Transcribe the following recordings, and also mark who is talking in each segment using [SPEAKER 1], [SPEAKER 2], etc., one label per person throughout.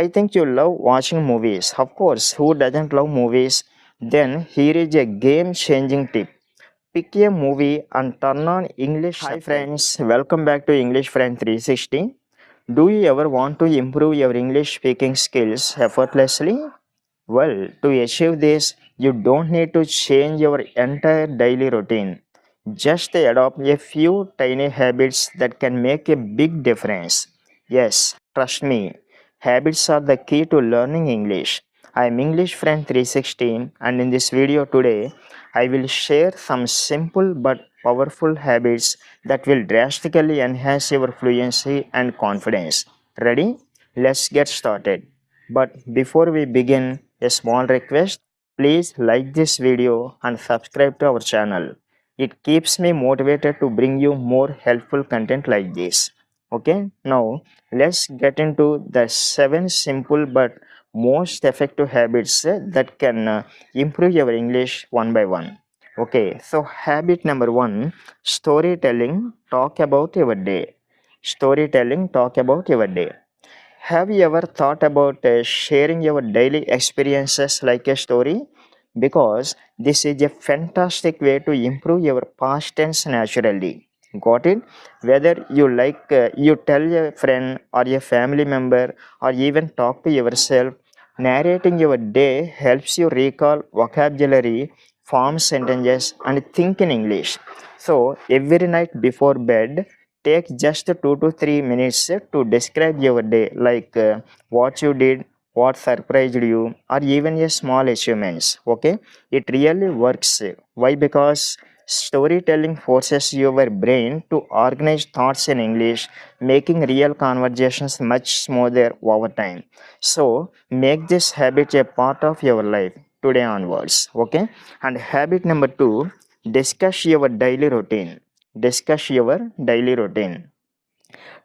[SPEAKER 1] I think you love watching movies. Of course, who doesn't love movies? Then here is a game changing tip. Pick a movie and turn on English. Hi friends, welcome back to English Friend 360. Do you ever want to improve your English speaking skills effortlessly? Well, to achieve this, you don't need to change your entire daily routine. Just adopt a few tiny habits that can make a big difference. Yes, trust me, habits are the key to learning English. I am English Friend 316 and in this video today, I will share some simple but powerful habits that will drastically enhance your fluency and confidence. Ready? Let's get started. But before we begin, a small request, please like this video and subscribe to our channel. It keeps me motivated to bring you more helpful content like this. Okay, now let's get into the 7 simple but most effective habits that can improve your English one by one. Okay, so habit number 1, storytelling, talk about your day. Storytelling, talk about your day. Have you ever thought about sharing your daily experiences like a story? Because this is a fantastic way to improve your past tense naturally. Got it? Whether you tell a friend or a family member or even talk to yourself, narrating your day helps you recall vocabulary, form sentences, and think in English. So every night before bed, take just 2 to 3 minutes to describe your day, like what you did, what surprised you, or even a small achievements. Okay, it really works. Why? Because storytelling forces your brain to organize thoughts in English, making real conversations much smoother over time. So make this habit a part of your life today onwards. Okay, and habit number 2, discuss your daily routine. Discuss your daily routine.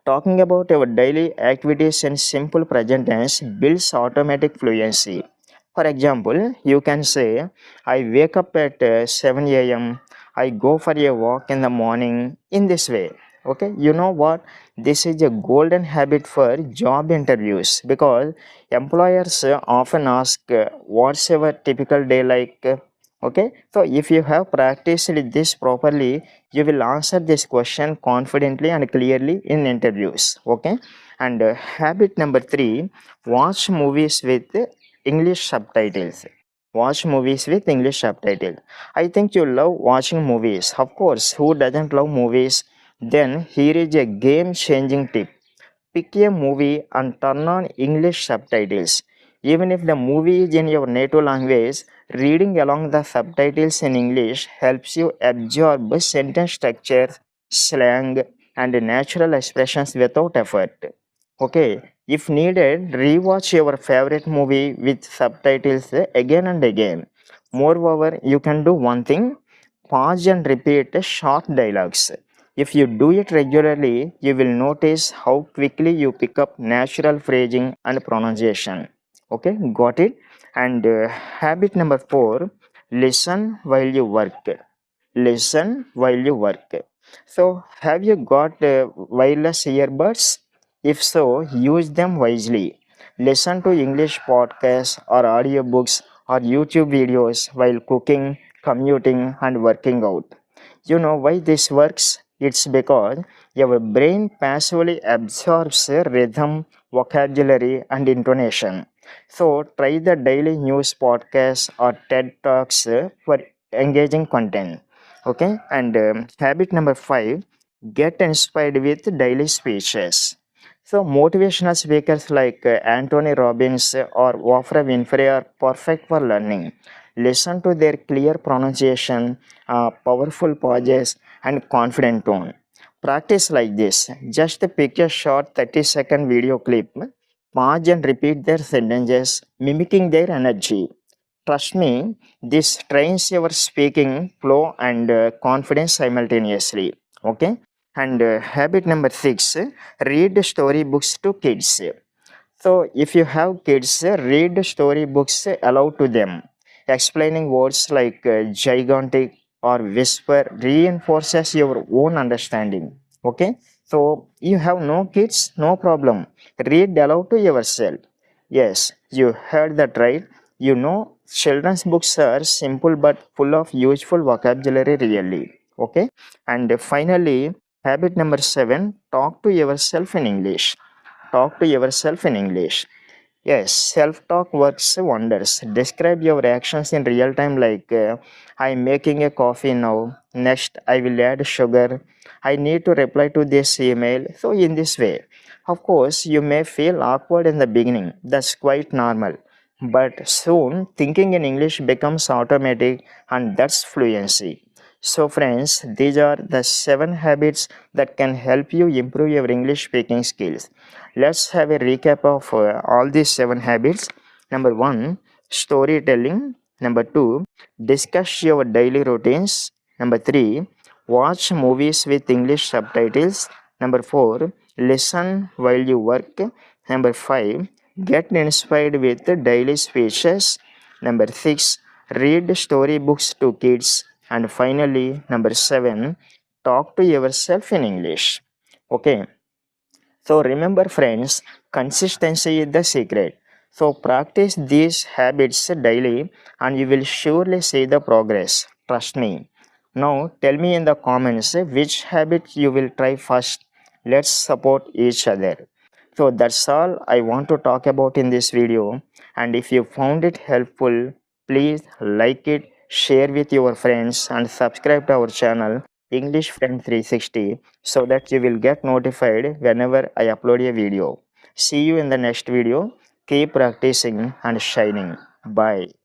[SPEAKER 1] Talking about our daily activities in simple present tense builds automatic fluency. For example, you can say, I wake up at 7 a.m., I go for a walk in the morning, in this way. Okay, you know what? This is a golden habit for job interviews because employers often ask, what's your typical day like? Okay, so if you have practiced this properly, you will answer this question confidently and clearly in interviews. Okay, and habit number 3, watch movies with English subtitles. Watch movies with English subtitles. I think you love watching movies. Of course, who doesn't love movies? Then here is a game changing tip. Pick a movie and turn on English subtitles. Even if the movie is in your native language, reading along the subtitles in English helps you absorb sentence structure, slang, and natural expressions without effort. Okay, if needed, rewatch your favorite movie with subtitles again and again. Moreover, you can do one thing, pause and repeat short dialogues. If you do it regularly, you will notice how quickly you pick up natural phrasing and pronunciation. Okay, got it? And habit number 4, listen while you work. Listen while you work. So, have you got wireless earbuds? If so, use them wisely. Listen to English podcasts or audiobooks or YouTube videos while cooking, commuting, and working out. You know why this works? It's because your brain passively absorbs rhythm, vocabulary, and intonation. So, try the daily news podcasts or TED Talks for engaging content. Okay, and habit number 5, get inspired with daily speeches. So, motivational speakers like Anthony Robbins or Oprah Winfrey are perfect for learning. Listen to their clear pronunciation, powerful pauses, and confident tone. Practice like this. Just pick a short 30-second video clip, pause and repeat their sentences, mimicking their energy. Trust me, this trains your speaking flow and confidence simultaneously. Okay, and habit number 6, read storybooks to kids. So, if you have kids, read storybooks aloud to them. Explaining words like gigantic or whisper reinforces your own understanding. Okay, so you have no kids, no problem. Read aloud to yourself. Yes, you heard that right. You know, children's books are simple but full of useful vocabulary, really. Okay, and finally, habit number 7, talk to yourself in English. Talk to yourself in English. Yes, self talk works wonders. Describe your actions in real time, like I'm making a coffee now. Next, I will add sugar. I need to reply to this email. So, in this way, of course, you may feel awkward in the beginning. That's quite normal. But soon, thinking in English becomes automatic, and that's fluency. So, friends, these are the 7 habits that can help you improve your English speaking skills. Let's have a recap of all these 7 habits. Number 1, storytelling. Number 2, discuss your daily routines. Number 3, watch movies with English subtitles. Number 4, listen while you work. Number 5, get inspired with daily speeches. Number 6, read storybooks to kids. And finally, number 7, talk to yourself in English. Okay, so remember, friends, consistency is the secret. So practice these habits daily and you will surely see the progress. Trust me. Now tell me in the comments which habit you will try first. Let's support each other. So that's all I want to talk about in this video. And if you found it helpful, please like it, share with your friends and subscribe to our channel English Friend 360 so that you will get notified whenever I upload a video. See you in the next video. Keep practicing and shining. Bye.